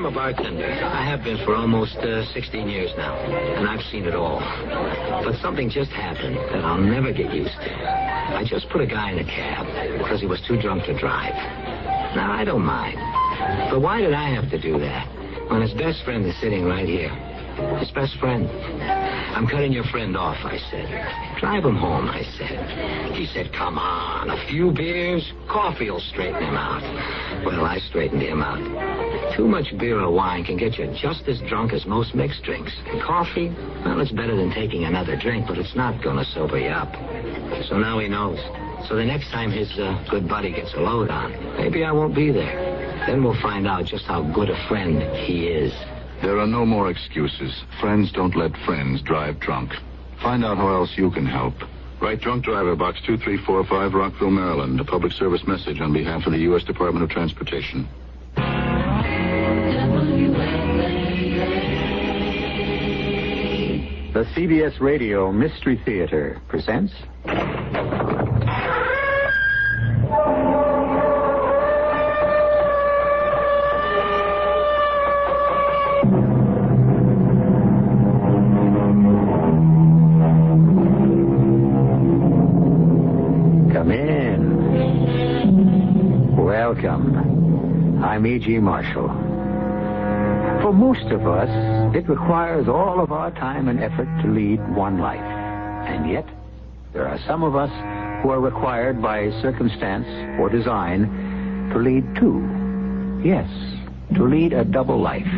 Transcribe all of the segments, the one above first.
I'm a bartender. I have been for almost 16 years now, and I've seen it all. But something just happened that I'll never get used to. I just put a guy in a cab because he was too drunk to drive. Now, I don't mind. But why did I have to do that when his best friend is sitting right here? His best friend. I'm cutting your friend off, I said. Drive him home, I said. He said, come on, a few beers, coffee will straighten him out. Well, I straightened him out. Too much beer or wine can get you just as drunk as most mixed drinks. And coffee, well, it's better than taking another drink, but it's not going to sober you up. So now he knows. So the next time his good buddy gets a load on, maybe I won't be there. Then we'll find out just how good a friend he is. There are no more excuses. Friends don't let friends drive drunk. Find out how else you can help. Write Drunk Driver, Box 2345, Rockville, Maryland. A public service message on behalf of the U.S. Department of Transportation. The CBS Radio Mystery Theater presents... Welcome. I'm E.G. Marshall. For most of us, it requires all of our time and effort to lead one life. And yet, there are some of us who are required by circumstance or design to lead two. Yes, to lead a double life.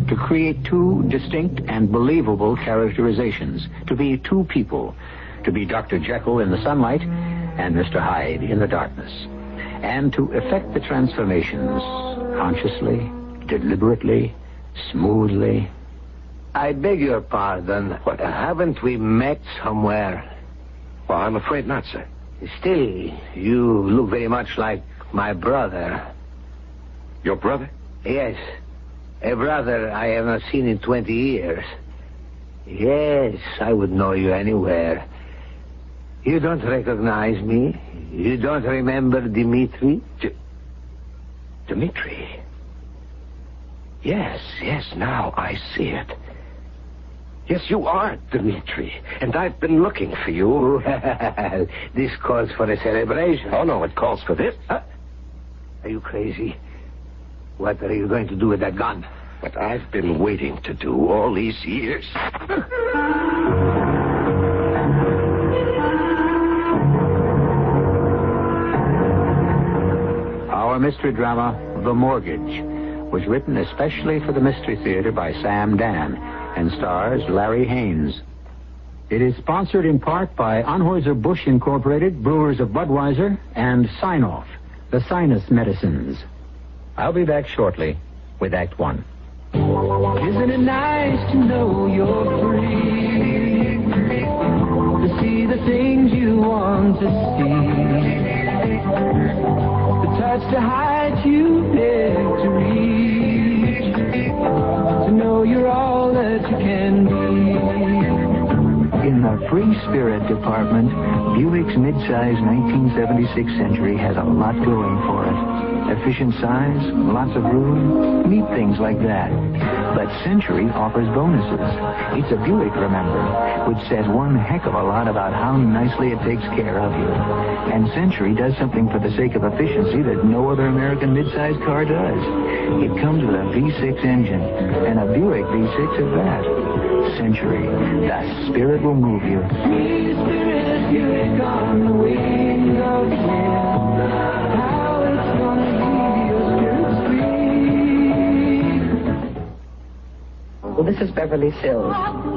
To create two distinct and believable characterizations. To be two people. To be Dr. Jekyll in the sunlight and Mr. Hyde in the darkness. And to effect the transformations consciously, deliberately, smoothly. I beg your pardon, but haven't we met somewhere? Well, I'm afraid not, sir. Still, you look very much like my brother. Your brother? Yes, a brother I have not seen in 20 years. Yes, I would know you anywhere. You don't recognize me? You don't remember Dimitri? Dimitri? Yes, now I see it. Yes, you are Dimitri, and I've been looking for you. Well, this calls for a celebration. Oh, no, it calls for this. Are you crazy? What are you going to do with that gun? What I've been waiting to do all these years. Our mystery drama, The Mortgage, was written especially for the Mystery Theater by Sam Dan and stars Larry Haynes. It is sponsored in part by Anheuser-Busch Incorporated, Brewers of Budweiser, and Sign-Off, the sinus medicines. I'll be back shortly with Act One. Isn't it nice to know you're free? To see the things you want to see. The touch to heights you dare to reach. To know you're all that you can be. In the Free Spirit Department, Buick's midsize 1976 Century has a lot going for it. Efficient size, lots of room, neat things like that. But Century offers bonuses. It's a Buick, remember, which says one heck of a lot about how nicely it takes care of you. And Century does something for the sake of efficiency that no other American midsize car does. It comes with a V6 engine, and a Buick V6 at that. Century, the spirit will move you. Free spirit, Buick on the wings of the wind. How it's gonna keep your spirits free. Well, this is Beverly Sills.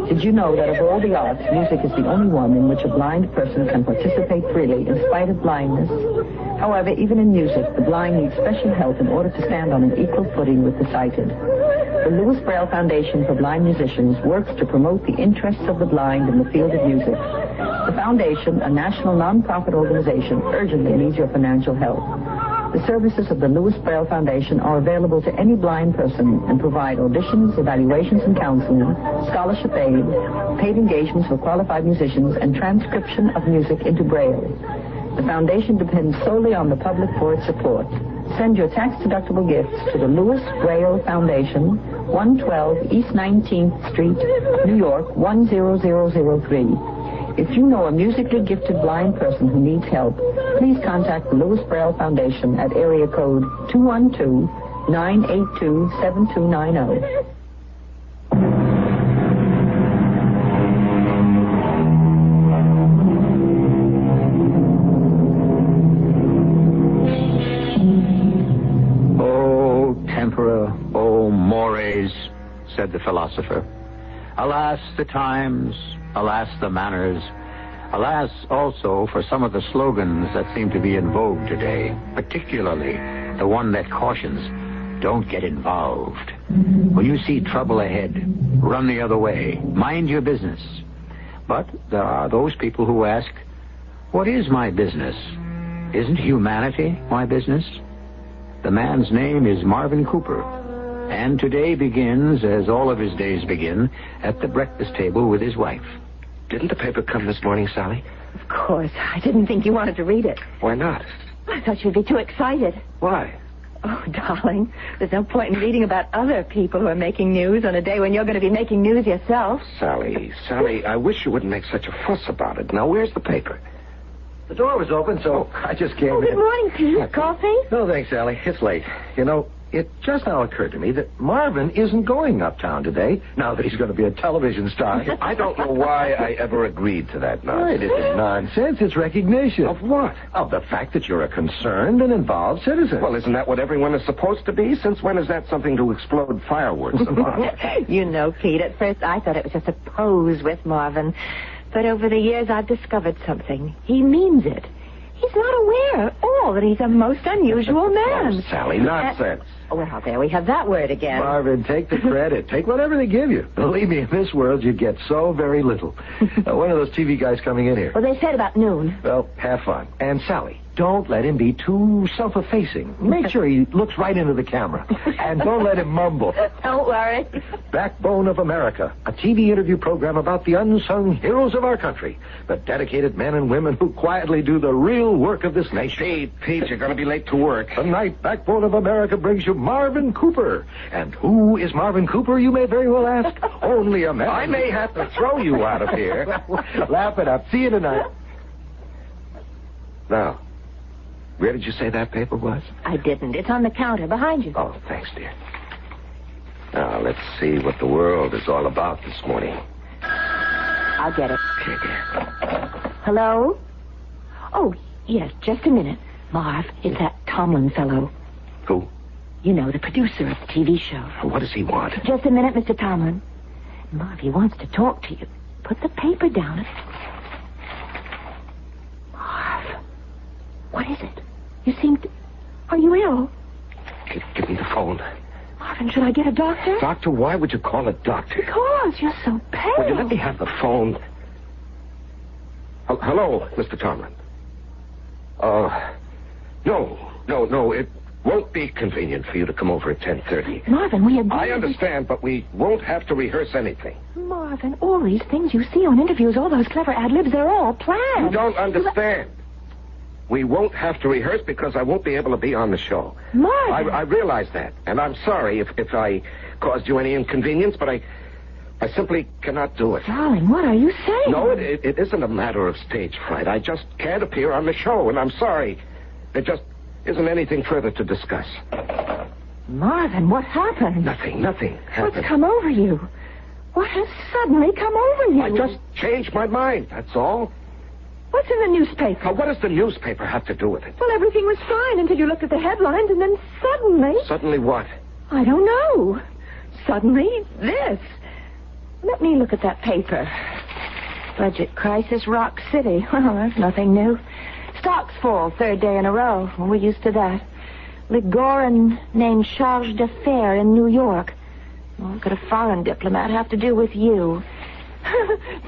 Did you know that of all the arts, music is the only one in which a blind person can participate freely in spite of blindness? However, even in music, the blind need special help in order to stand on an equal footing with the sighted. The Louis Braille Foundation for Blind Musicians works to promote the interests of the blind in the field of music. The foundation, a national non-profit organization, urgently needs your financial help. The services of the Louis Braille Foundation are available to any blind person and provide auditions, evaluations and counseling, scholarship aid, paid engagements for qualified musicians, and transcription of music into Braille. The foundation depends solely on the public for its support. Send your tax-deductible gifts to the Louis Braille Foundation, 112 East 19th Street, New York, 10003. If you know a musically gifted blind person who needs help, please contact the Louis Braille Foundation at area code 212-982-7290. Said the philosopher. Alas, the times, alas, the manners, alas, also, for some of the slogans that seem to be in vogue today, particularly the one that cautions, don't get involved. When you see trouble ahead, run the other way, mind your business. But there are those people who ask, what is my business? Isn't humanity my business? The man's name is Marvin Cooper. And today begins, as all of his days begin, at the breakfast table with his wife. Didn't the paper come this morning, Sally? Of course. I didn't think you wanted to read it. Why not? I thought you'd be too excited. Why? Oh, darling, there's no point in reading about other people who are making news on a day when you're going to be making news yourself. Sally, I wish you wouldn't make such a fuss about it. Now, where's the paper? The door was open, so I just came in. Good morning, Pete. Coffee? No, thanks, Sally. It's late. You know, it just now occurred to me that Marvin isn't going uptown today, now that he's going to be a television star. I don't know why I ever agreed to that nonsense. It isn't nonsense. It's recognition. Of what? Of the fact that you're a concerned and involved citizen. Well, isn't that what everyone is supposed to be? Since when is that something to explode fireworks about? You know, Pete, at first I thought it was just a pose with Marvin. But over the years I've discovered something. He means it. He's not aware at all that he's a most unusual man. Oh, Sally, nonsense. Well, there we have that word again. Marvin, take the credit. Take whatever they give you. Believe me, in this world, you get so very little. One of those TV guys coming in here. Well, they said about noon. Well, have fun. And Sally, don't let him be too self-effacing. Make sure he looks right into the camera. And don't let him mumble. Don't worry. Backbone of America, a TV interview program about the unsung heroes of our country, the dedicated men and women who quietly do the real work of this nation. Pete, you're going to be late to work. Tonight, Backbone of America brings you Marvin Cooper. And who is Marvin Cooper, you may very well ask? Only a man. I may have to throw you out of here. Laugh it up. See you tonight. Now, where did you say that paper was? I didn't. It's on the counter behind you. Oh, thanks, dear. Now, let's see what the world is all about this morning. I'll get it. Okay, dear. Hello? Oh, yes, just a minute. Marv, it's that Tomlin fellow. Who? You know, the producer of the TV show. What does he want? Just a minute, Mr. Tomlin. Marv, he wants to talk to you. Put the paper down. Marv, what is it? You seem to... Are you ill? Give me the phone. Marvin, should I get a doctor? Doctor? Why would you call a doctor? Because you're so pale. Would you let me have the phone? Hello, Mr. Tomlin. No. It won't be convenient for you to come over at 10:30. Marvin, we agreed... I understand, but we won't have to rehearse anything. Marvin, all these things you see on interviews, all those clever ad-libs, they're all planned. You don't understand. We won't have to rehearse because I won't be able to be on the show. Marvin! I realize that, and I'm sorry if I caused you any inconvenience, but I simply cannot do it. Darling, what are you saying? No, it isn't a matter of stage fright. I just can't appear on the show, and I'm sorry. There just isn't anything further to discuss. Marvin, what happened? Nothing happened. What's come over you? What has suddenly come over you? I just changed my mind, that's all. What's in the newspaper? Now, what does the newspaper have to do with it? Well, everything was fine until you looked at the headlines, and then suddenly... Suddenly what? I don't know. Suddenly, this. Let me look at that paper. Budget crisis, Rock City. Well, that's nothing new. Stocks fall, third day in a row. Well, we're used to that. Ligoran named charge d'affaires in New York. Well, what could a foreign diplomat have to do with you?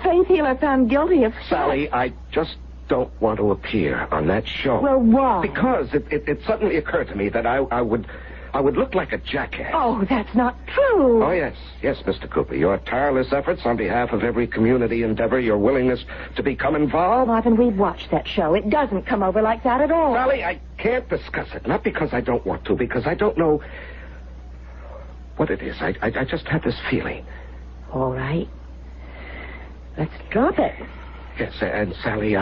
Faith healer found guilty of... Sally, I just don't want to appear on that show. Well, why? Because it suddenly occurred to me that I would I would look like a jackass. Oh, that's not true. Oh, yes. Yes, Mr. Cooper. Your tireless efforts on behalf of every community endeavor, your willingness to become involved. Marvin, we've watched that show. It doesn't come over like that at all. Sally, I can't discuss it. Not because I don't want to, because I don't know what it is. I just have this feeling. All right. Let's drop it. Yes, and Sally,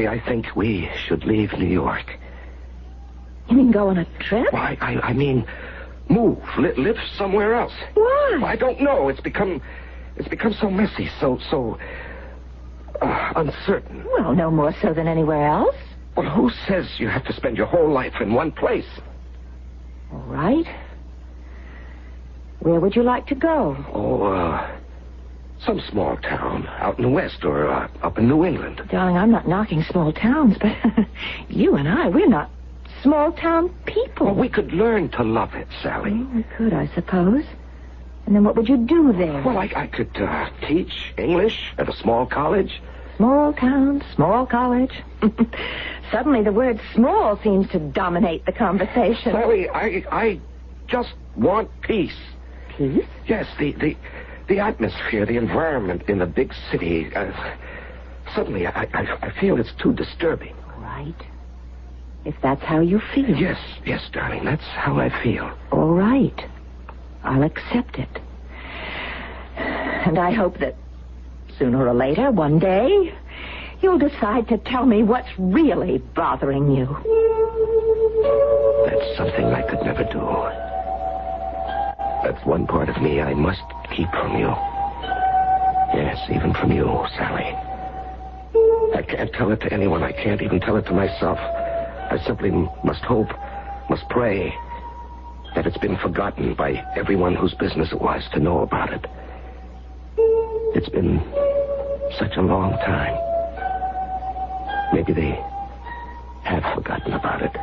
I think we should leave New York. You mean go on a trip? Why, I mean, move, live somewhere else. Why? Well, I don't know. It's become so messy, so uncertain. Well, no more so than anywhere else. Well, who says you have to spend your whole life in one place? All right. Where would you like to go? Oh, some small town out in the West or up in New England. Darling, I'm not knocking small towns, but you and we're not small-town people. Well, we could learn to love it, Sally. Well, we could, I suppose. And then what would you do there? Well, I could teach English at a small college. Small town, small college. Suddenly the word small seems to dominate the conversation. Sally, I just want peace. Peace? Yes, the atmosphere, the environment in a big city. Suddenly, I feel it's too disturbing. Right. If that's how you feel. Yes, darling, that's how I feel. All right. I'll accept it. And I hope that sooner or later, one day, you'll decide to tell me what's really bothering you. That's something I could never do. That's one part of me I must keep from you. Yes, even from you, Sally. I can't tell it to anyone. I can't even tell it to myself. I simply must hope, must pray that it's been forgotten by everyone whose business it was to know about it. It's been such a long time. Maybe they have forgotten about it.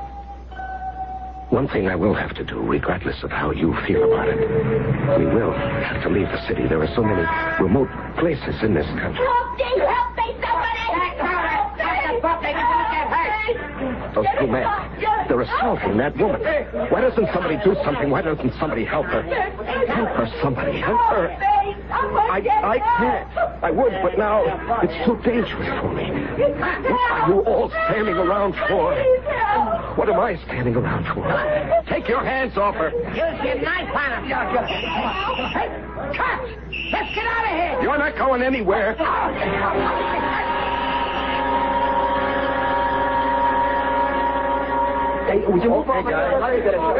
One thing I will have to do, regardless of how you feel about it, we will have to leave the city. There are so many remote places in this country. Help me, somebody! Those two men, they're assaulting that woman. Why doesn't somebody do something? Why doesn't somebody help her? Help her, somebody. Help her. I can't. I would, but now it's too dangerous for me. What are you all standing around for? What am I standing around for? Take your hands off her. Use your knife on him. Hey, cops! Let's get out of here! You're not going anywhere. Hey, would you move over?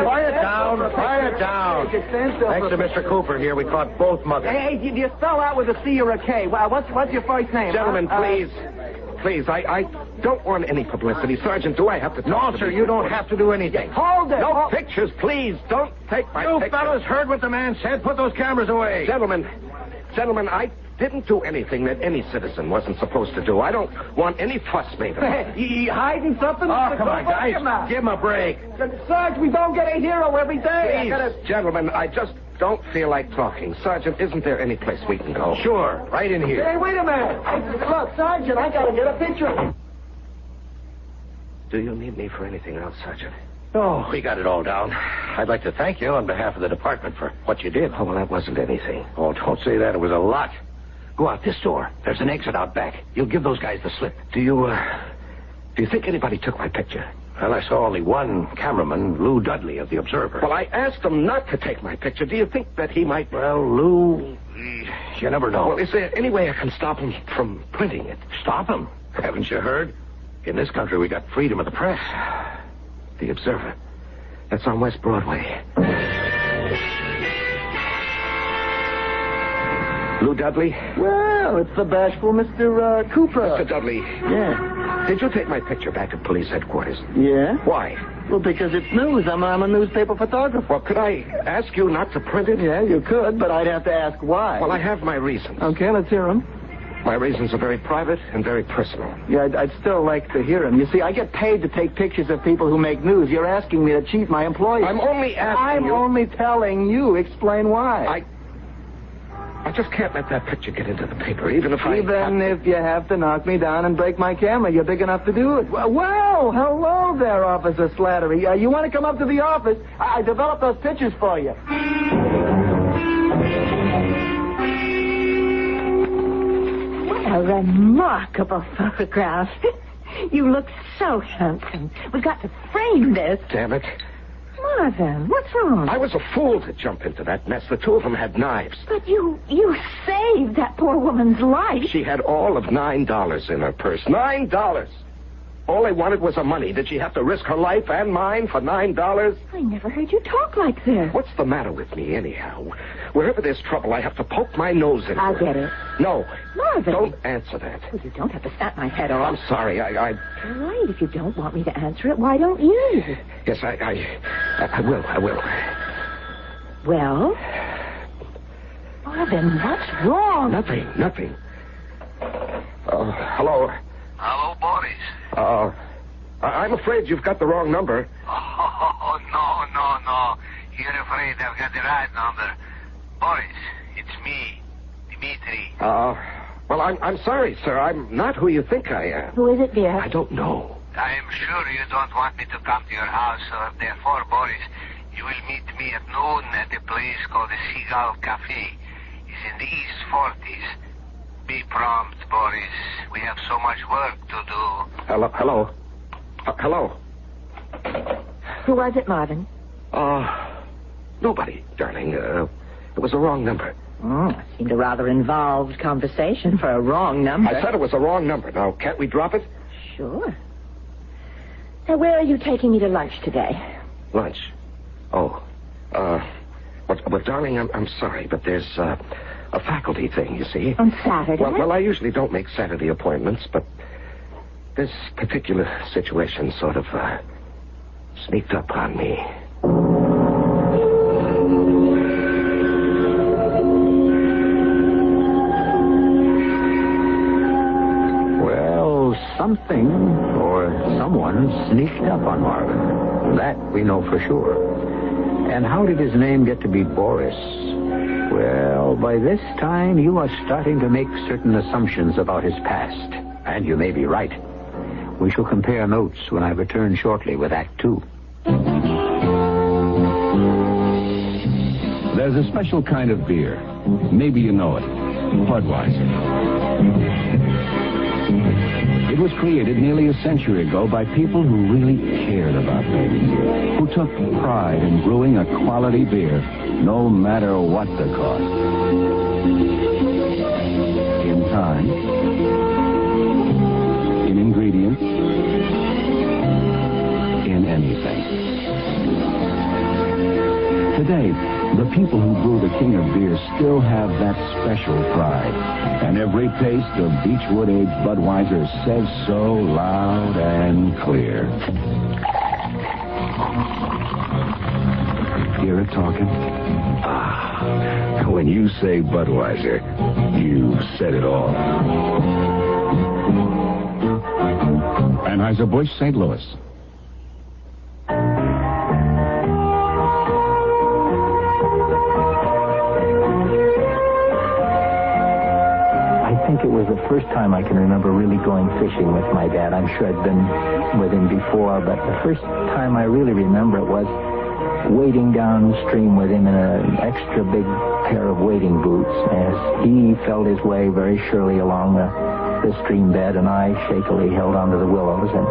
Quiet down. Thanks to Mr. Cooper here, we caught both muggers. Hey, do you spell out with a C or a K? What's your first name? Gentlemen, please. Please, I don't want any publicity. Sergeant, do I have to talk No, sir, you don't have to do anything. Hold it. No pictures, please. Don't take my You pictures. fellas heard what the man said. Put those cameras away. Gentlemen, I didn't do anything that any citizen wasn't supposed to do. I don't want any fuss made of it. You hiding something? Oh, come on, guys. Give him a break. Sarge, we don't get a hero every day. Please, gentlemen, I just don't feel like talking. Sergeant, isn't there any place we can go? Sure, right in here. Hey, wait a minute. Hey, look, Sergeant, I gotta get a picture. Do you need me for anything else, Sergeant? Oh, we got it all down. I'd like to thank you on behalf of the department for what you did. Oh, well, that wasn't anything. Oh, don't say that. It was a lot. Go out this door. There's an exit out back. You'll give those guys the slip. Do you think anybody took my picture? Well, I saw only one cameraman, Lou Dudley of the Observer. Well, I asked him not to take my picture. Do you think that he might... Well, Lou, you never know. Well, is there any way I can stop him from printing it? Stop him? Haven't you heard? In this country, we got freedom of the press. The Observer. That's on West Broadway. Lou Dudley? Well, it's the bashful Mr. Cooper. Mr. Dudley. Yeah. Did you take my picture back at police headquarters? Yeah? Why? Well, because it's news. I'm a newspaper photographer. Well, could I ask you not to print it? Yeah, you could, but I'd have to ask why. Well, I have my reasons. Okay, let's hear them. My reasons are very private and very personal. Yeah, I'd still like to hear them. You see, I get paid to take pictures of people who make news. You're asking me to cheat my employees. I'm only asking I'm you... only telling you. Explain why. I just can't let that picture get into the paper, even if Even if you have to knock me down and break my camera, you're big enough to do it. Well, hello there, Officer Slattery. You want to come up to the office? I developed those pictures for you. What a remarkable photograph. You look so handsome. We've got to frame this. Damn it. Marvin, what's wrong? I was a fool to jump into that mess. The two of them had knives. But you saved that poor woman's life. She had all of $9 in her purse. $9! All they wanted was her money. Did she have to risk her life and mine for $9? I never heard you talk like this. What's the matter with me, anyhow? Wherever there's trouble, I have to poke my nose in. I'll get it. No. Marvin. Don't answer that. Well, you don't have to snap my head off. I'm sorry. All right, if you don't want me to answer it, why don't you? Yes, I will. I will. Well? Marvin, what's wrong? Nothing. Hello? Hello, Boris. I'm afraid you've got the wrong number. Oh, no. You're afraid I've got the right number. Boris, it's me, Dimitri. Well, I'm sorry, sir. I'm not who you think I am. Who is it, dear? I don't know. I am sure you don't want me to come to your house, so therefore, Boris, you will meet me at noon at a place called the Seagull Cafe. It's in the East 40s. Be prompt, Boris. We have so much work to do. Hello? Who was it, Marvin? Nobody, darling. It was a wrong number. Seemed a rather involved conversation for a wrong number. I said it was a wrong number. Now, can't we drop it? Sure. Now, where are you taking me to lunch today? Lunch? Oh. Well, darling, I'm sorry, but there's a faculty thing, you see. On Saturday? Well, I usually don't make Saturday appointments, but this particular situation sort of sneaked up on me. Something or someone sneaked up on Marvin. That we know for sure. And how did his name get to be Boris? Well, by this time, you are starting to make certain assumptions about his past. And you may be right. We shall compare notes when I return shortly with Act 2. There's a special kind of beer. Maybe you know it. Budweiser. It was created nearly a century ago by people who really cared about things, who took pride in brewing a quality beer, no matter what the cost. In time, in ingredients, in anything. Today, the people who brew the king of beer still have that special pride. And every taste of Beechwood-aged Budweiser says so loud and clear. Hear it talking? Ah, when you say Budweiser, you've said it all. Anheuser-Busch, St. Louis. I think it was the first time I can remember really going fishing with my dad. I'm sure I'd been with him before, but the first time I really remember it was wading downstream with him in an extra big pair of wading boots as he felt his way very surely along the stream bed, and I shakily held onto the willows, and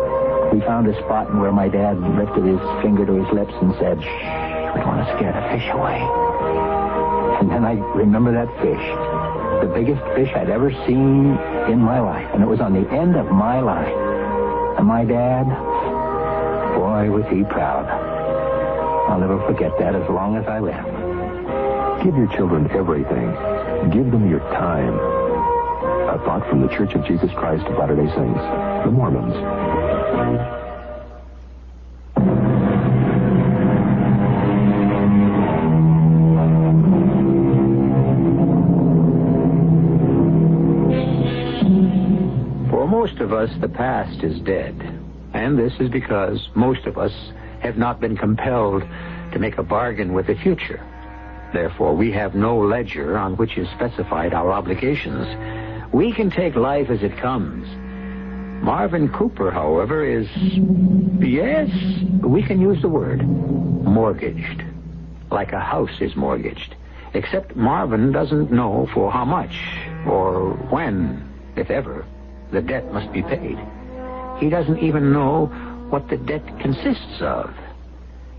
we found a spot where my dad lifted his finger to his lips and said, "Shh, we don't want to scare the fish away." And then I remember that fish. The biggest fish I'd ever seen in my life. And it was on the end of my line. And my dad, boy, was he proud. I'll never forget that as long as I live. Give your children everything. Give them your time. A thought from the Church of Jesus Christ of Latter-day Saints, the Mormons. Most of us, the past is dead. And this is because most of us have not been compelled to make a bargain with the future. Therefore, we have no ledger on which is specified our obligations. We can take life as it comes. Marvin Cooper, however, is, yes, we can use the word, mortgaged. Like a house is mortgaged. Except Marvin doesn't know for how much, or when, if ever, the debt must be paid. He doesn't even know what the debt consists of.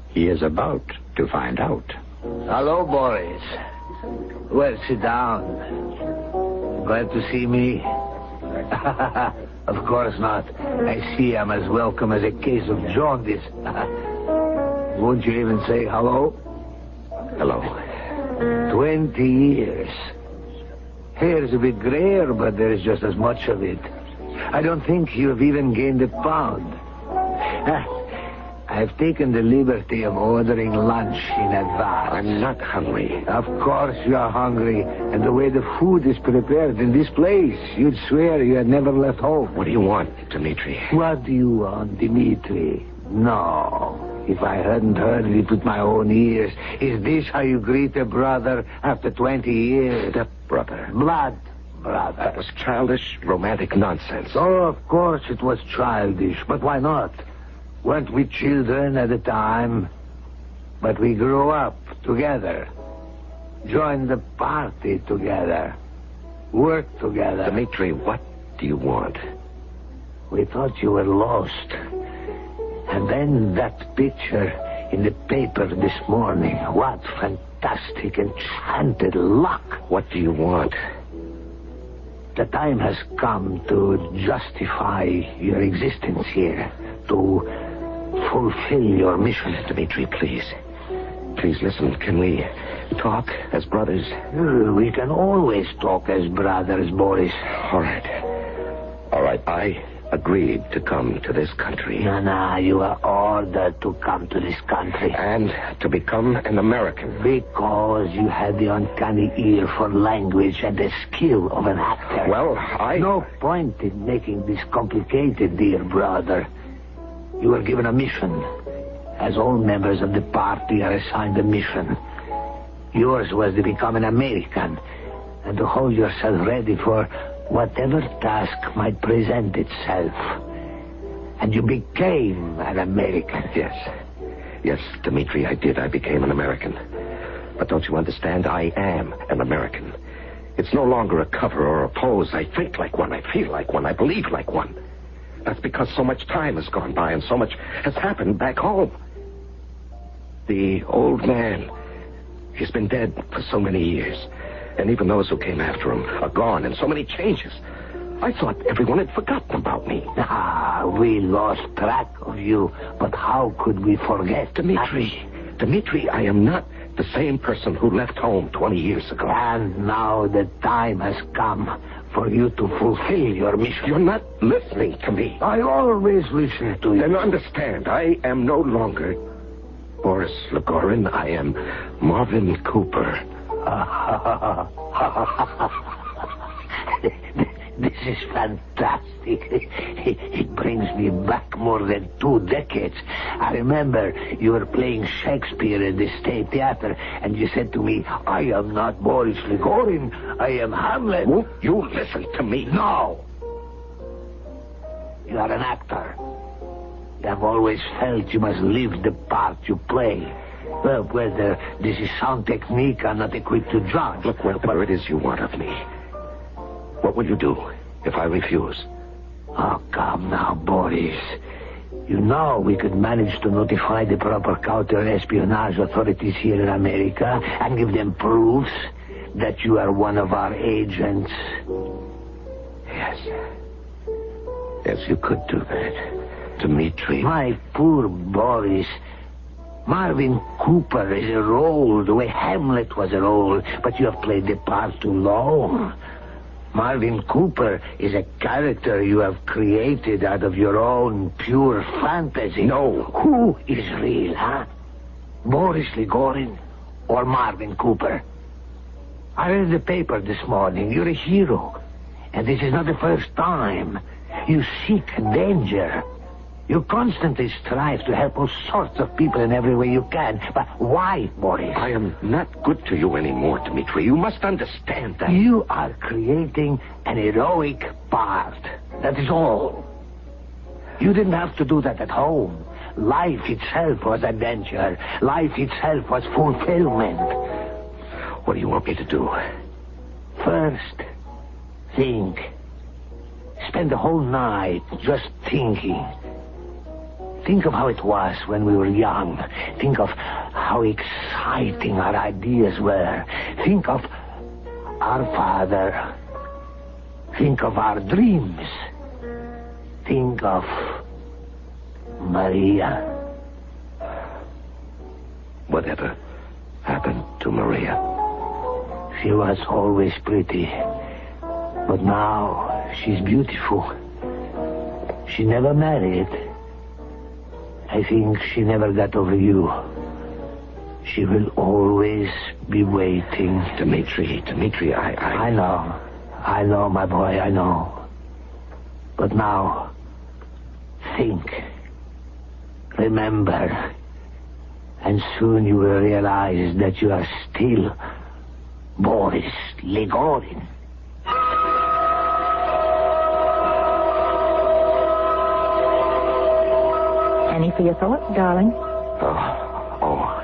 He is about to find out. Hello, Boris. Well, sit down. Glad to see me? Of course not. I see I'm as welcome as a case of jaundice. Won't you even say hello? Hello. 20 years. Hair's a bit grayer, but there's just as much of it. I don't think you've even gained a pound. I've taken the liberty of ordering lunch in advance. I'm not hungry. Of course you're hungry. And the way the food is prepared in this place, you'd swear you had never left home. What do you want, Dmitri? What do you want, Dmitri? No. If I hadn't heard it with my own ears, is this how you greet a brother after 20 years? Step brother. Blood brother. That was childish, romantic nonsense. Oh, of course it was childish, but why not? Weren't we children at the time? But we grew up together. Joined the party together. Worked together. Dmitri, what do you want? We thought you were lost. And then that picture in the paper this morning. What fantastic, enchanted luck. What do you want? The time has come to justify your existence here. To fulfill your mission. Dmitri, please. Please listen. Can we talk as brothers? We can always talk as brothers, Boris. All right. All right. I agreed to come to this country. No, you are ordered to come to this country. And to become an American. Because you had the uncanny ear for language and the skill of an actor. Well, No point in making this complicated, dear brother. You were given a mission. As all members of the party are assigned a mission. Yours was to become an American and to hold yourself ready for whatever task might present itself. And you became an American. Yes, Dmitri, I did. I became an American. But don't you understand? I am an American. It's no longer a cover or a pose. I think like one. I feel like one. I believe like one. That's because so much time has gone by and so much has happened back home. The old man, he's been dead for so many years. And even those who came after him are gone, and so many changes. I thought everyone had forgotten about me. We lost track of you, but how could we forget? Dmitri, I am not the same person who left home 20 years ago. And now the time has come for you to fulfill your mission. You're not listening to me. I always listen to you. Then understand, I am no longer Boris Legorin. I am Marvin Cooper. This is fantastic. It brings me back more than 2 decades. I remember you were playing Shakespeare at the State Theater, and you said to me, I am not Boris Legorin, I am Hamlet. Won't you listen to me? No. You are an actor. You have always felt you must live the part you play. Well, whether this is sound technique, I'm not equipped to judge. Look, whatever it is you want of me, what will you do if I refuse? Oh, come now, Boris. You know we could manage to notify the proper counter-espionage authorities here in America and give them proofs that you are one of our agents. Yes, you could do that. Dmitri. My poor Boris. Marvin Cooper is a role, the way Hamlet was a role, but you have played the part too long. Marvin Cooper is a character you have created out of your own pure fantasy. No. Who is real, huh? Boris Legorin or Marvin Cooper? I read the paper this morning. You're a hero. And this is not the first time. You seek danger. You constantly strive to help all sorts of people in every way you can. But why, Boris? I am not good to you anymore, Dmitri. You must understand that. You are creating an heroic part. That is all. You didn't have to do that at home. Life itself was adventure. Life itself was fulfillment. What do you want me to do? First, think. Spend the whole night just thinking. Think of how it was when we were young. Think of how exciting our ideas were. Think of our father. Think of our dreams. Think of Maria. Whatever happened to Maria? She was always pretty. But now she's beautiful. She never married. I think she never got over you. She will always be waiting. Dmitri, I know, my boy, I know. But now, think. Remember. And soon you will realize that you are still Boris Legorin. Any for your thoughts, darling? Oh.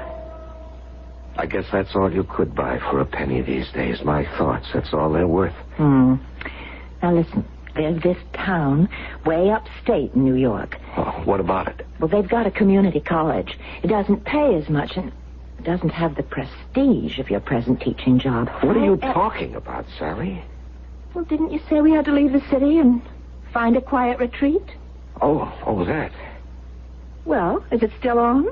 I guess that's all you could buy for a penny these days. My thoughts, that's all they're worth. Now listen, there's this town way upstate in New York. Oh, what about it? Well, they've got a community college. It doesn't pay as much and it doesn't have the prestige of your present teaching job. What are you talking about, Sally? Well, didn't you say we had to leave the city and find a quiet retreat? Oh, that. Well, is it still on?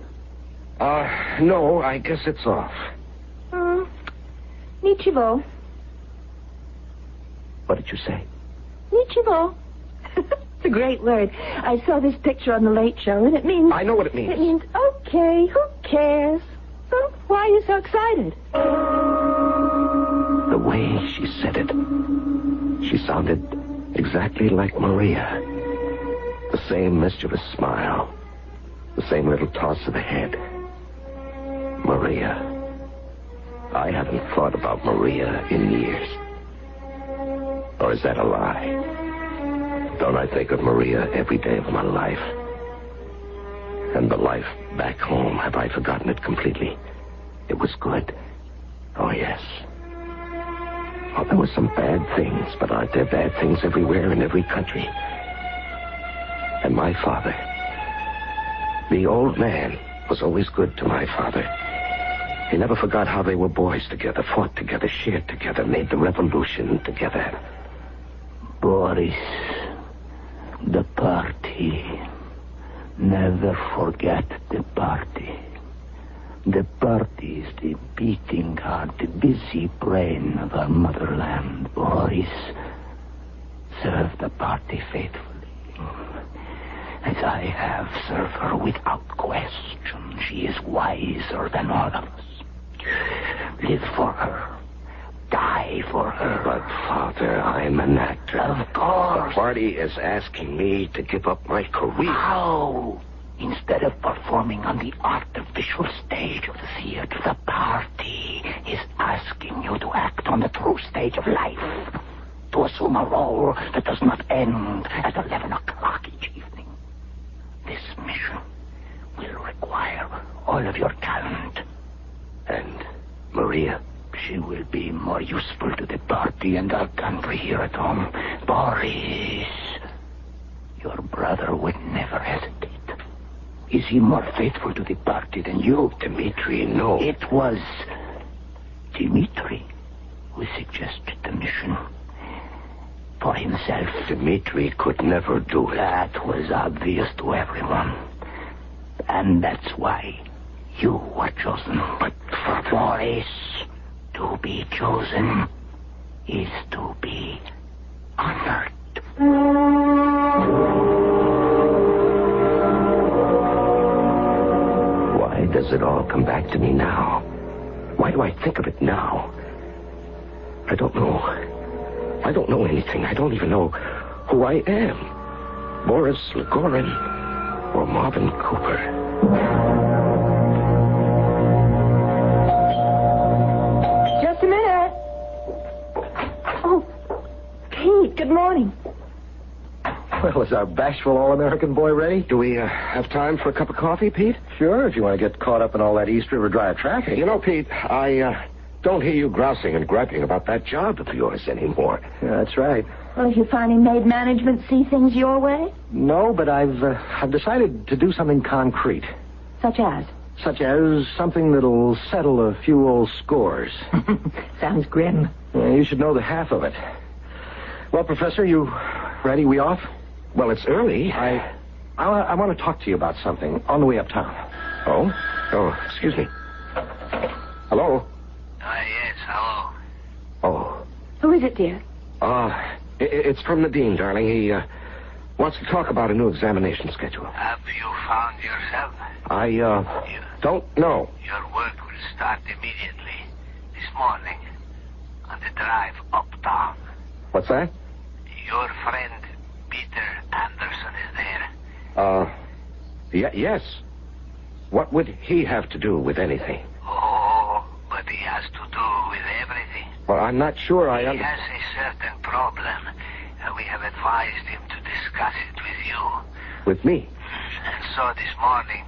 No, I guess it's off. Nichivo. What did you say? Nichivo. It's a great word. I saw this picture on the Late Show, and it means... I know what it means. It means, okay, who cares? So why are you so excited? The way she said it, she sounded exactly like Maria. The same mischievous smile. The same little toss of the head. Maria. I haven't thought about Maria in years. Or is that a lie? Don't I think of Maria every day of my life? And the life back home, have I forgotten it completely? It was good. Oh, yes. Oh, there were some bad things, but aren't there bad things everywhere in every country? And my father... the old man was always good to my father. He never forgot how they were boys together, fought together, shared together, made the revolution together. Boris, the party. Never forget the party. The party is the beating heart, the busy brain of our motherland. Boris, serve the party faithfully. As I have served her without question. She is wiser than all of us. Live for her. Die for her. But, Father, I'm an actor. Of course. The party is asking me to give up my career. How? Instead of performing on the artificial stage of the theater, the party is asking you to act on the true stage of life. To assume a role that does not end at 11 o'clock each evening. This mission will require all of your talent. And Maria? She will be more useful to the party and our country here at home. Boris, your brother would never hesitate. Is he more faithful to the party than you? Dmitri, no. It was Dmitri who suggested the mission. For himself. Dmitri could never do it. That was obvious to everyone. And that's why you were chosen. But, Father... Boris, to be chosen is to be honored. Why does it all come back to me now? Why do I think of it now? I don't know. I don't know anything. I don't even know who I am. Boris Legorin. or Marvin Cooper. Just a minute. Oh, Pete, good morning. Well, is our bashful all-American boy ready? Do we have time for a cup of coffee, Pete? Sure, if you want to get caught up in all that East River Drive traffic. You know, Pete, I don't hear you grousing and griping about that job of yours anymore. Yeah, that's right. Well, have you finally made management see things your way? No, but I've decided to do something concrete. Such as? Such as something that'll settle a few old scores. Sounds grim. You should know the half of it. Well, Professor, you ready? We off? Well, it's early. I want to talk to you about something on the way uptown. Oh? Oh, excuse me. Hello? Yes, hello. Oh. Who is it, dear? It's from the dean, darling. He wants to talk about a new examination schedule. Have you found yourself? I don't know. Your work will start immediately. This morning, on the drive uptown. What's that? Your friend, Peter Anderson, is there. Yes. What would he have to do with anything? Oh, but he has to do with everything. Well, I'm not sure He has a certain problem. We have advised him to discuss it with you. With me? And so this morning,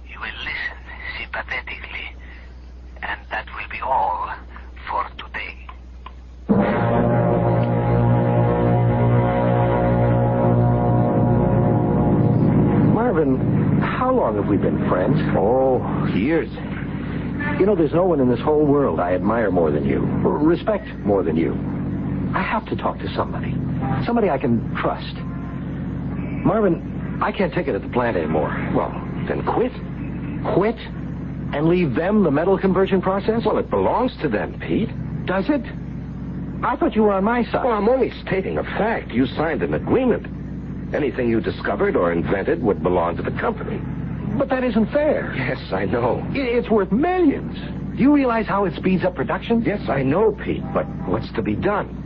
you will listen sympathetically. And that will be all for today. Marvin, how long have we been friends? Oh, years. You know, there's no one in this whole world I admire more than you, or respect more than you. I have to talk to somebody. Somebody I can trust. Marvin, I can't take it at the plant anymore. Well, then quit. Quit? And leave them the metal conversion process? Well, it belongs to them, Pete. Does it? I thought you were on my side. Well, I'm only stating a fact. You signed an agreement. Anything you discovered or invented would belong to the company. But that isn't fair. Yes, I know. It's worth millions. Do you realize how it speeds up production? Yes, I know, Pete, but what's to be done?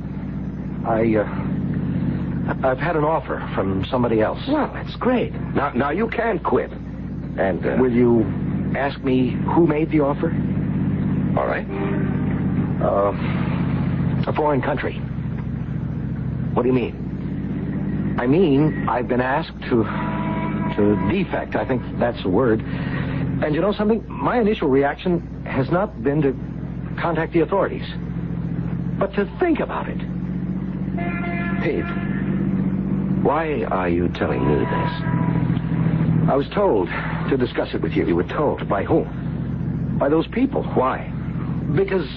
I've had an offer from somebody else. Well, that's great. Now you can quit. And, will you ask me who made the offer? All right. A foreign country. What do you mean? I mean, I've been asked to defect. I think that's the word. And you know something? My initial reaction has not been to contact the authorities, but to think about it. Pete, why are you telling me this? I was told to discuss it with you. You were told? By whom? By those people. Why? Because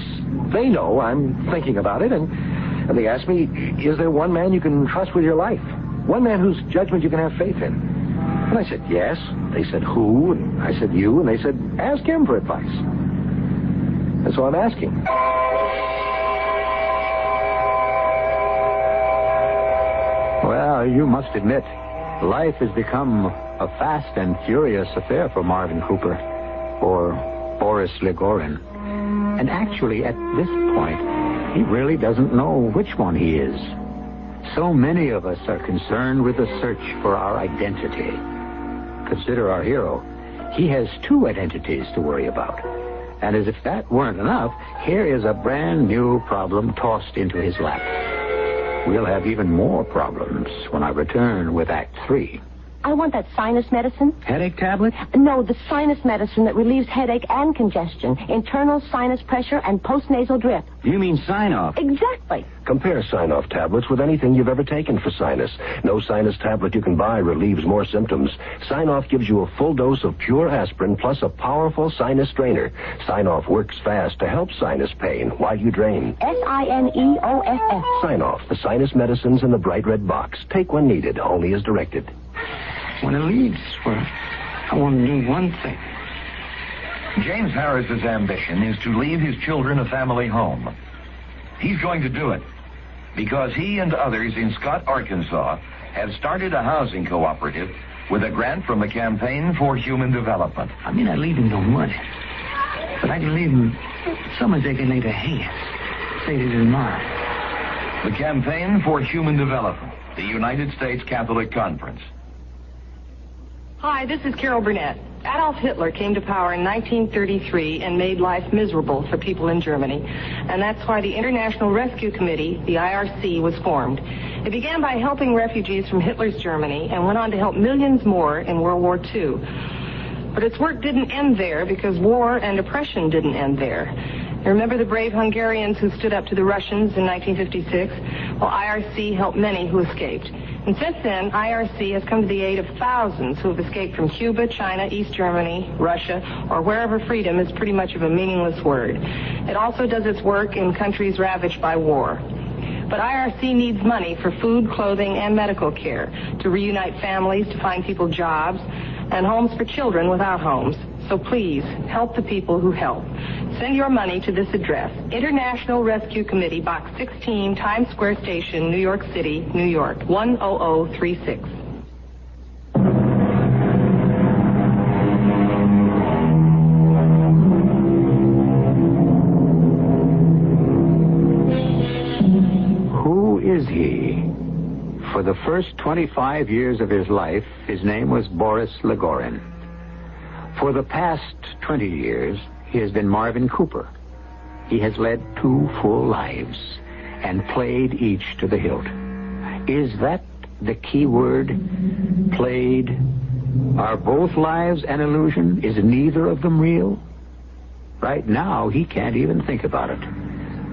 they know I'm thinking about it, and they asked me, is there one man you can trust with your life? One man whose judgment you can have faith in? And I said, yes. They said, who? And I said, you. And they said, ask him for advice. And so I'm asking. Well, you must admit, life has become a fast and furious affair for Marvin Cooper, or Boris Ligorin. And actually, at this point, he really doesn't know which one he is. So many of us are concerned with the search for our identity. Consider our hero. He has two identities to worry about. And as if that weren't enough, here is a brand new problem tossed into his lap. We'll have even more problems when I return with Act 3. I want that sinus medicine. Headache tablet? No, the sinus medicine that relieves headache and congestion, internal sinus pressure, and postnasal drip. You mean sign-off? Exactly. Compare sign-off tablets with anything you've ever taken for sinus. No sinus tablet you can buy relieves more symptoms. Sign-off gives you a full dose of pure aspirin plus a powerful sinus strainer. Sign-off works fast to help sinus pain while you drain. Signeoff. Sign-off, the sinus medicines in the bright red box. Take when needed, only as directed. When it leaves, well, I want to do one thing. James Harris's ambition is to leave his children a family home. He's going to do it because he and others in Scott, Arkansas, have started a housing cooperative with a grant from the Campaign for Human Development. I mean, I leave him no money, but I can leave him something they can lay their hands. Say this is mine. The Campaign for Human Development, the United States Catholic Conference. Hi, this is Carol Burnett. Adolf Hitler came to power in 1933 and made life miserable for people in Germany. And that's why the International Rescue Committee, the IRC, was formed. It began by helping refugees from Hitler's Germany and went on to help millions more in World War II. But its work didn't end there because war and oppression didn't end there. You remember the brave Hungarians who stood up to the Russians in 1956? Well, IRC helped many who escaped. And since then, IRC has come to the aid of thousands who have escaped from Cuba, China, East Germany, Russia, or wherever freedom is pretty much of a meaningless word. It also does its work in countries ravaged by war. But IRC needs money for food, clothing, and medical care, to reunite families, to find people jobs, and homes for children without homes. So please, help the people who help. Send your money to this address, International Rescue Committee, Box 16, Times Square Station, New York City, New York, 10036. Who is he? For the first 25 years of his life, his name was Boris Legorin. For the past 20 years, he has been Marvin Cooper. He has led 2 full lives and played each to the hilt. Is that the key word? Played? Are both lives an illusion? Is neither of them real? Right now, he can't even think about it.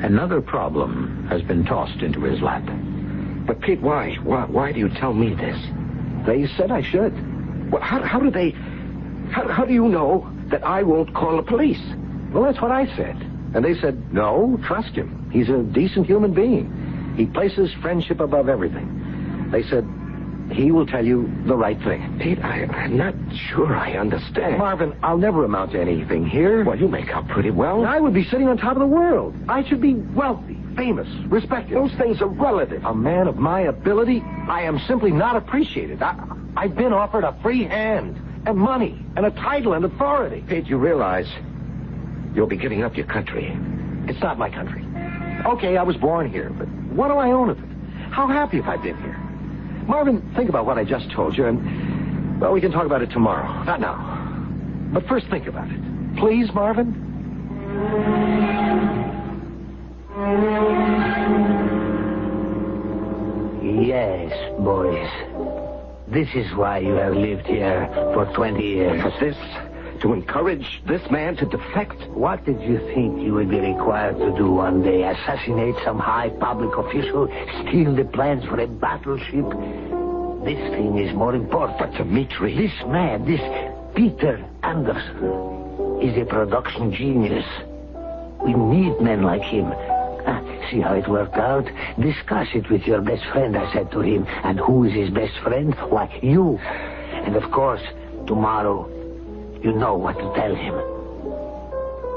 Another problem has been tossed into his lap. But, Pete, why? Why do you tell me this? They said I should. Well, how do they... How do you know that I won't call the police? Well, that's what I said. And they said, no, trust him. He's a decent human being. He places friendship above everything. They said, he will tell you the right thing. Pete, I'm not sure I understand. Marvin, I'll never amount to anything here. Well, you make out pretty well. I would be sitting on top of the world. I should be wealthy, famous, respected. Those things are relative. A man of my ability, I am simply not appreciated. I've been offered a free hand and money and a title and authority. Pete, you realize you'll be giving up your country. It's not my country. Okay, I was born here, but what do I own of it? How happy have I been here? Marvin, think about what I just told you, and, well, we can talk about it tomorrow. Not now. But first think about it. Please, Marvin? Yes, boys. This is why you have lived here for 20 years. For this? To encourage this man to defect? What did you think you would be required to do one day? Assassinate some high public official? Steal the plans for a battleship? This thing is more important. But Dmitri... This man, this Peter Anderson, is a production genius. We need men like him. See how it worked out? Discuss it with your best friend, I said to him. And who is his best friend? Why, you. And of course, tomorrow, you know what to tell him.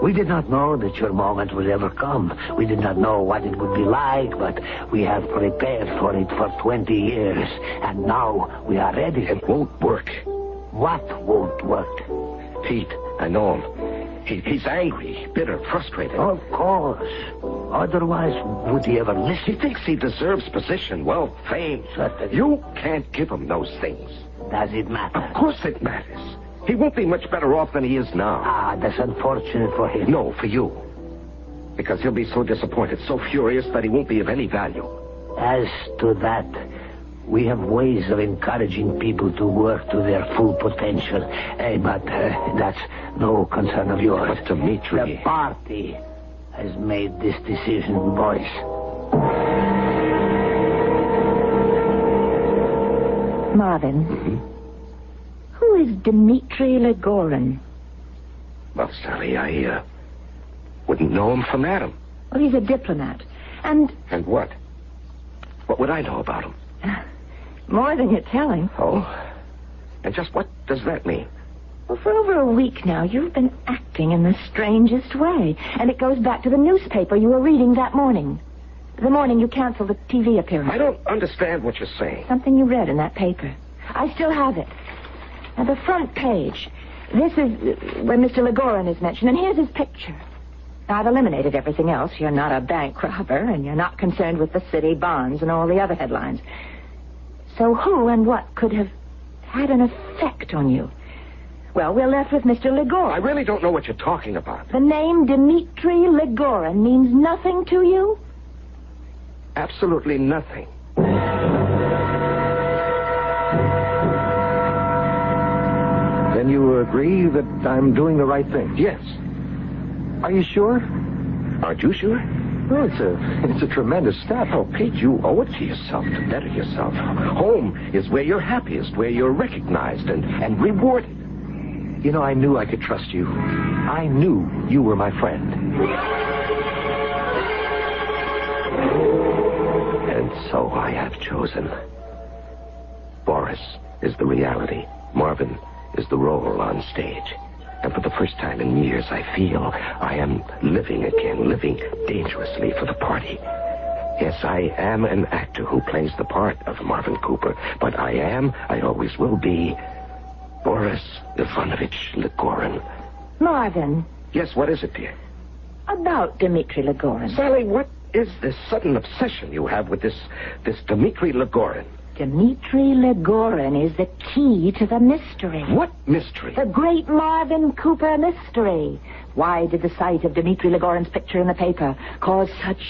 We did not know that your moment would ever come. We did not know what it would be like, but we have prepared for it for 20 years. And now we are ready. It won't work. What won't work? Pete, I know him. He's angry, bitter, frustrated. Of course. Otherwise, would he ever listen? He thinks he deserves position, wealth, fame. Certainly. You can't give him those things. Does it matter? Of course it matters. He won't be much better off than he is now. Ah, that's unfortunate for him. No, for you. Because he'll be so disappointed, so furious that he won't be of any value. As to that, we have ways of encouraging people to work to their full potential. But that's no concern of yours. But Dmitri... The party has made this decision, boys. Marvin. Mm-hmm. Who is Dmitri Legorin? Well, Sally, I wouldn't know him from Adam. Well, he's a diplomat. And what? What would I know about him? More than you're telling. Oh? And just what does that mean? Well, for over a week now, you've been acting in the strangest way. And it goes back to the newspaper you were reading that morning. The morning you canceled the TV appearance. I don't understand what you're saying. Something you read in that paper. I still have it. Now, the front page. This is where Mr. Legorin is mentioned, and here's his picture. Now, I've eliminated everything else. You're not a bank robber, and you're not concerned with the city bonds and all the other headlines. So who and what could have had an effect on you. Well, we're left with Mr. Legorin. I really don't know what you're talking about. The name Dmitri Legorin means nothing to you? Absolutely nothing. Then you agree that I'm doing the right thing? Yes. Are you sure? Aren't you sure? Well, it's a tremendous step. Oh, Pete, you owe it to yourself to better yourself. Home is where you're happiest, where you're recognized and rewarded. You know, I knew I could trust you. I knew you were my friend. And so I have chosen. Boris is the reality. Marvin is the role on stage. And for the first time in years, I feel I am living again, living dangerously for the party. Yes, I am an actor who plays the part of Marvin Cooper, but I always will be, Boris Ivanovich Legorin. Marvin. Yes, what is it, dear? About Dmitri Legorin. Sally, what is this sudden obsession you have with this Dmitri Legorin? Dmitri Legorin is the key to the mystery. What mystery? The great Marvin Cooper mystery. Why did the sight of Dmitri Legorin's picture in the paper cause such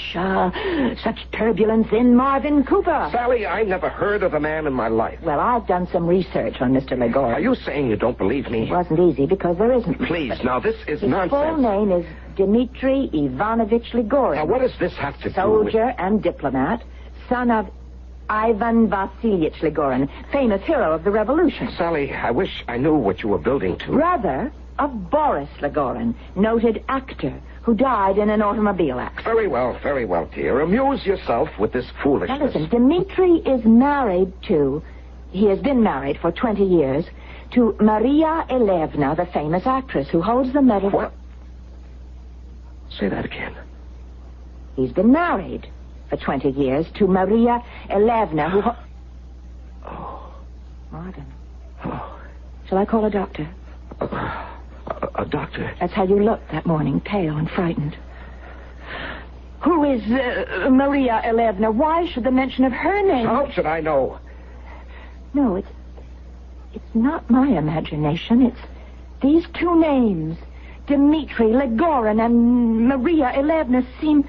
turbulence in Marvin Cooper? Sally, I never heard of the man in my life. Well, I've done some research on Mr. Legorin. Are you saying you don't believe me? It wasn't easy because there isn't. Please, now this is His nonsense. full name is Dmitri Ivanovich Legorin. Now, what does this have to do with... Soldier and diplomat, son of Ivan Vasilyevich Legorin, famous hero of the revolution. Sally, I wish I knew what you were building to. Brother of Boris Legorin, noted actor who died in an automobile accident. Very well, dear. Amuse yourself with this foolishness. Now listen, Dmitri is married to... He has been married for 20 years to Maria Elevna, the famous actress who holds the medal... What? Say that again. He's been married for 20 years to Maria Elevna, who... Oh. Marvin. Oh. Shall I call a doctor? A doctor? That's how you looked that morning, pale and frightened. Who is Maria Elevna? Why should the mention of her name... How should I know? No, it's not my imagination. It's these two names, Dmitri Legorin and Maria Elevna, seem...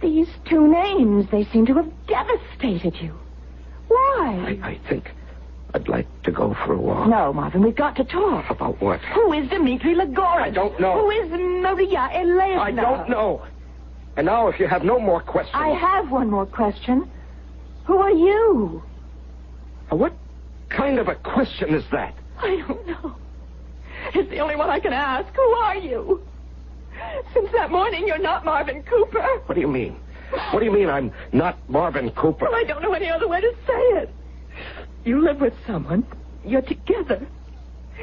These two names, they seem to have devastated you. Why? I think I'd like to go for a walk. No, Marvin, we've got to talk. About what? Who is Dmitri Legorin? I don't know. Who is Maria Elevna? I don't know. And now, if you have no more questions... I have one more question. Who are you? What kind of a question is that? I don't know. It's the only one I can ask. Who are you? Since that morning, you're not Marvin Cooper. What do you mean? What do you mean I'm not Marvin Cooper? Well, I don't know any other way to say it. You live with someone. You're together.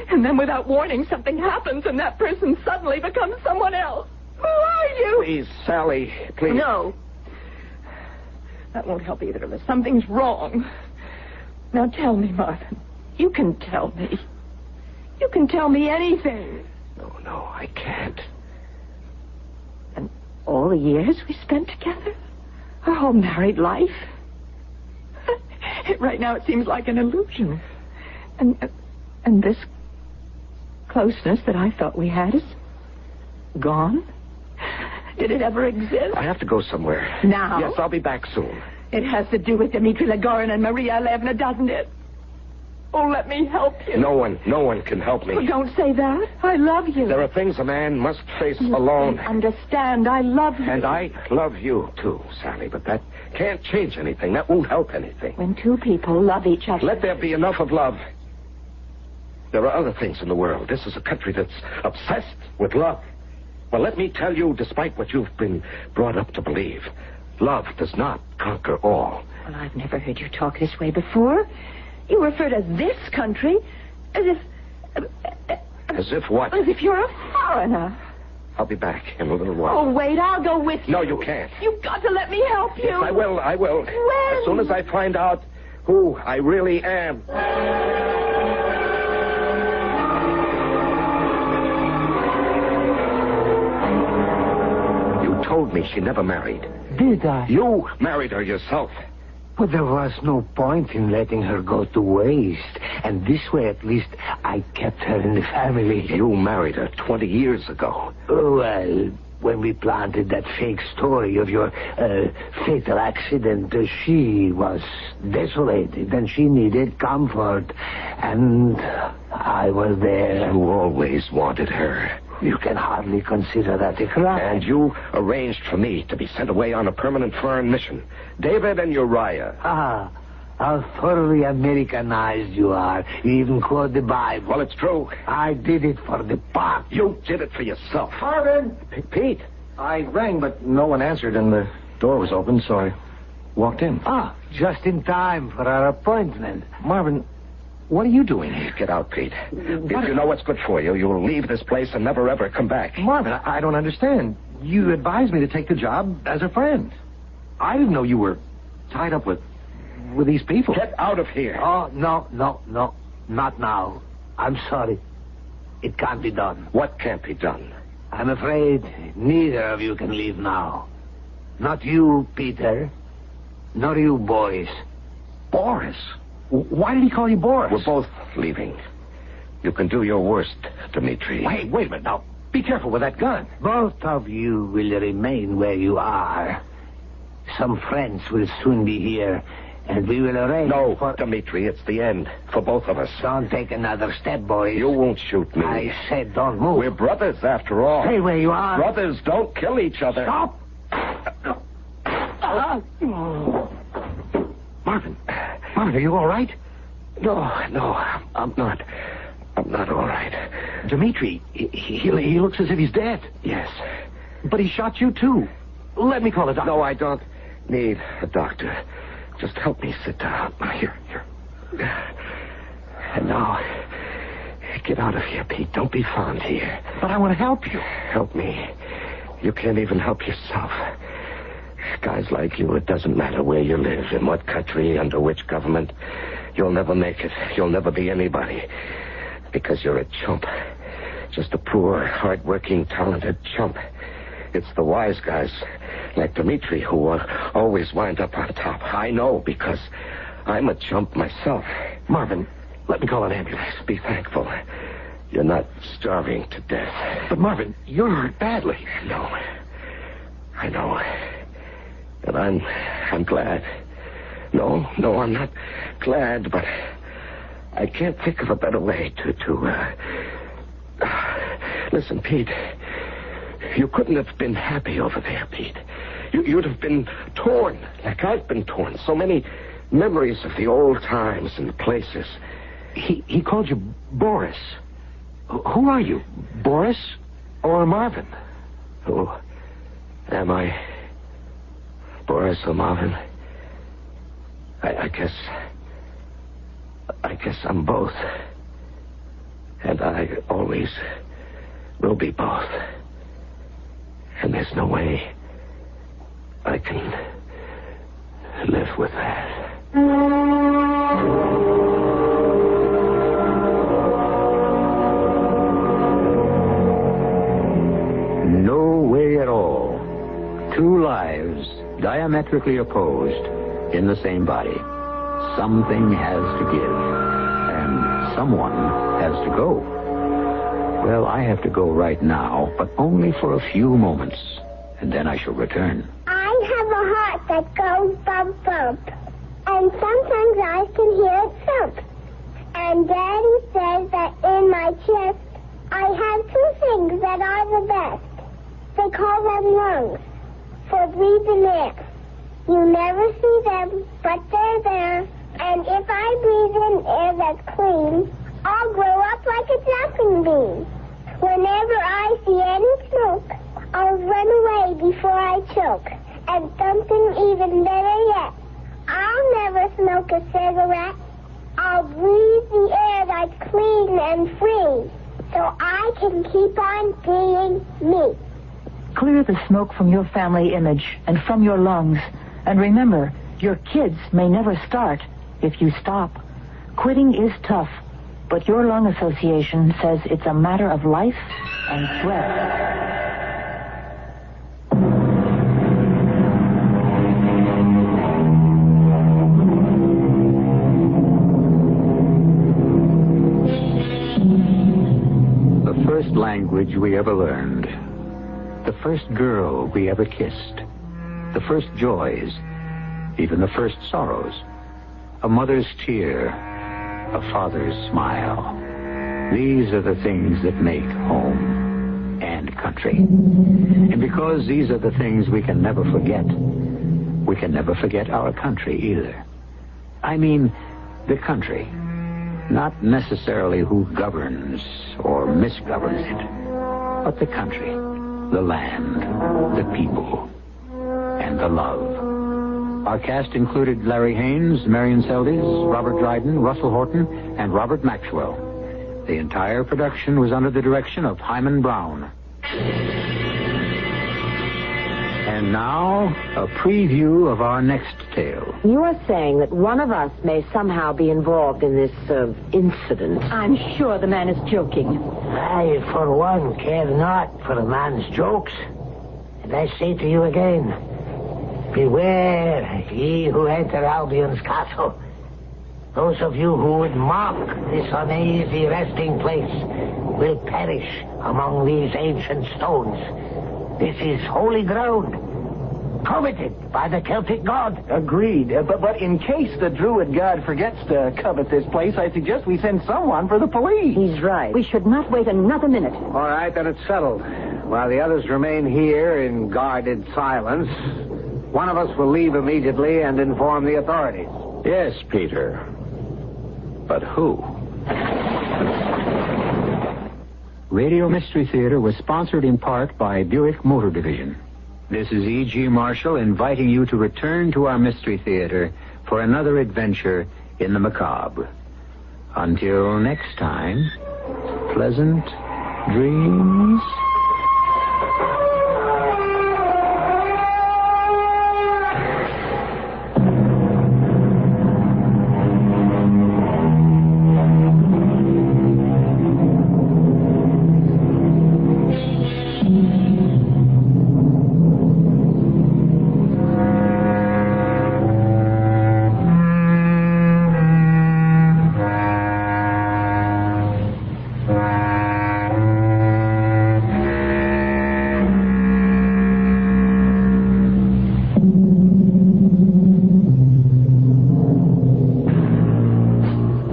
And then without warning, something happens and that person suddenly becomes someone else. Who are you? Please, Sally, please. No. That won't help either of us. Something's wrong. Now tell me, Marvin. You can tell me. You can tell me anything. No, I can't. And all the years we spent together? Our whole married life? Right now it seems like an illusion. And this closeness that I thought we had is gone? Did it ever exist? I have to go somewhere. Now? Yes, I'll be back soon. It has to do with Dmitri Legorin and Maria Elevna, doesn't it? Oh, let me help you. No one can help me. Oh, don't say that. I love you. There are things a man must face alone. Understand, I love you. And I love you, too, Sally, but that can't change anything. That won't help anything. When two people love each other... Let there be enough of love. There are other things in the world. This is a country that's obsessed with love. Well, let me tell you, despite what you've been brought up to believe, love does not conquer all. Well, I've never heard you talk this way before. You refer to this country as if... As if what? As if you're a foreigner. I'll be back in a little while. Oh, wait, I'll go with you. No, you can't. You've got to let me help you. Yes, I will. When? As soon as I find out who I really am. You told me she never married. Did I? You married her yourself. But there was no point in letting her go to waste. And this way, at least, I kept her in the family. You married her 20 years ago. Well, when we planted that fake story of your fatal accident, she was desolated and she needed comfort. And I was there. You always wanted her. You can hardly consider that a crime. And you arranged for me to be sent away on a permanent foreign mission. David and Uriah. Ah, how thoroughly Americanized you are. You even quote the Bible. Well, it's true. I did it for the pot. You did it for yourself. Marvin! Pete. I rang, but no one answered, and the door was open, so I walked in. Ah, just in time for our appointment. Marvin, what are you doing here? Get out, Pete. If you know what's good for you, you'll leave this place and never, ever come back. Marvin, I don't understand. You advised me to take the job as a friend. I didn't know you were tied up with these people. Get out of here. Oh, no. Not now. I'm sorry. It can't be done. What can't be done? I'm afraid neither of you can leave now. Not you, Peter. Nor you, Boris. Boris? Why did he call you Boris? We're both leaving. You can do your worst, Dmitri. Wait a minute now. Be careful with that gun. Both of you will remain where you are. Some friends will soon be here, and we will arrange No, Dmitri, it's the end for both of us. Don't take another step, boys. You won't shoot me. I said don't move. We're brothers, after all. Stay where you are. Brothers don't kill each other. Stop! Marvin, are you all right? No, I'm not. I'm not all right. Dmitri, he looks as if he's dead. Yes. But he shot you, too. Let me call a doctor. No, I don't need a doctor. Just help me sit down. Here. And now, get out of here, Pete. Don't be found here. But I want to help you. Help me. You can't even help yourself. Guys like you, it doesn't matter where you live, in what country, under which government. You'll never make it. You'll never be anybody. Because you're a chump. Just a poor, hard-working, talented chump. It's the wise guys, like Dmitri, who always wind up on top. I know, because I'm a chump myself. Marvin, let me call an ambulance. Be thankful. You're not starving to death. But, Marvin, you're hurt badly. No. I know. And I'm glad. No, I'm not glad, but I can't think of a better way to listen, Pete. You couldn't have been happy over there, Pete. You'd have been torn, like I've been torn. So many memories of the old times and places. He called you Boris. Who are you? Boris or Marvin? Who am I? Boris or Marvin? I guess I'm both. And I always will be both. And there's no way I can live with that. No way at all. Two lives diametrically opposed in the same body. Something has to give, and someone has to go. Well, I have to go right now, but only for a few moments, and then I shall return. I have a heart that goes bump bump, and sometimes I can hear it thump. And Daddy says that in my chest I have two things that are the best. They call them lungs for breathing air. You never see them, but they're there. And if I breathe in air that's clean, I'll grow up like a jumping bean. Whenever I see any smoke, I'll run away before I choke. And something even better yet, I'll never smoke a cigarette. I'll breathe the air that's clean and free, so I can keep on being me. Clear the smoke from your family image and from your lungs. And remember, your kids may never start if you stop. Quitting is tough, but your lung association says it's a matter of life and breath. language we ever learned, the first girl we ever kissed, the first joys, even the first sorrows, a mother's tear, a father's smile. These are the things that make home and country. And because these are the things we can never forget, we can never forget our country either. I mean, the country. Not necessarily who governs or misgoverns it, but the country, the land, the people, and the love. Our cast included Larry Haynes, Marion Seldes, Robert Dryden, Russell Horton, and Robert Maxwell. The entire production was under the direction of Hyman Brown. And now, a preview of our next tale. You are saying that one of us may somehow be involved in this incident. I'm sure the man is joking. I, for one, care not for a man's jokes. And I say to you again, beware ye who enter Albion's castle. Those of you who would mock this uneasy resting place will perish among these ancient stones. This is holy ground, coveted by the Celtic god. Agreed. But in case the druid god forgets to covet this place, I suggest we send someone for the police. He's right. We should not wait another minute. All right, then it's settled. While the others remain here in guarded silence, one of us will leave immediately and inform the authorities. Yes, Peter. But who? Radio Mystery Theater was sponsored in part by Buick Motor Division. This is E.G. Marshall inviting you to return to our Mystery Theater for another adventure in the macabre. Until next time, pleasant dreams.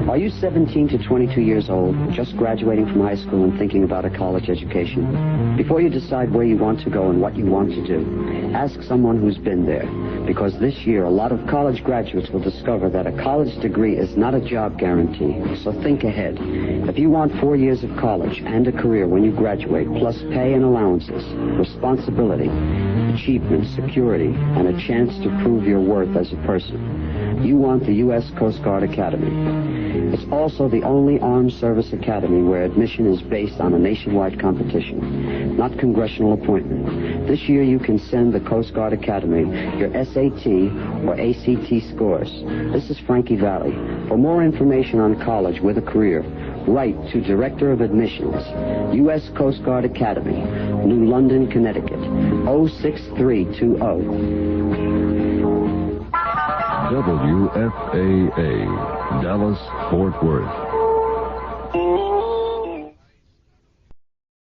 Are you 17 to 22 years old, just graduating from high school and thinking about a college education? Before you decide where you want to go and what you want to do, ask someone who's been there. Because this year, a lot of college graduates will discover that a college degree is not a job guarantee. So think ahead. If you want 4 years of college and a career when you graduate, plus pay and allowances, responsibility, achievement, security, and a chance to prove your worth as a person, you want the U.S. Coast Guard Academy. It's also the only armed service academy where admission is based on a nationwide competition, not congressional appointment. This year you can send the Coast Guard Academy your SAT or ACT scores. This is Frankie Valli. For more information on college with a career, write to Director of Admissions, U.S. Coast Guard Academy, New London, Connecticut, 06320. WFAA, Dallas, Fort Worth.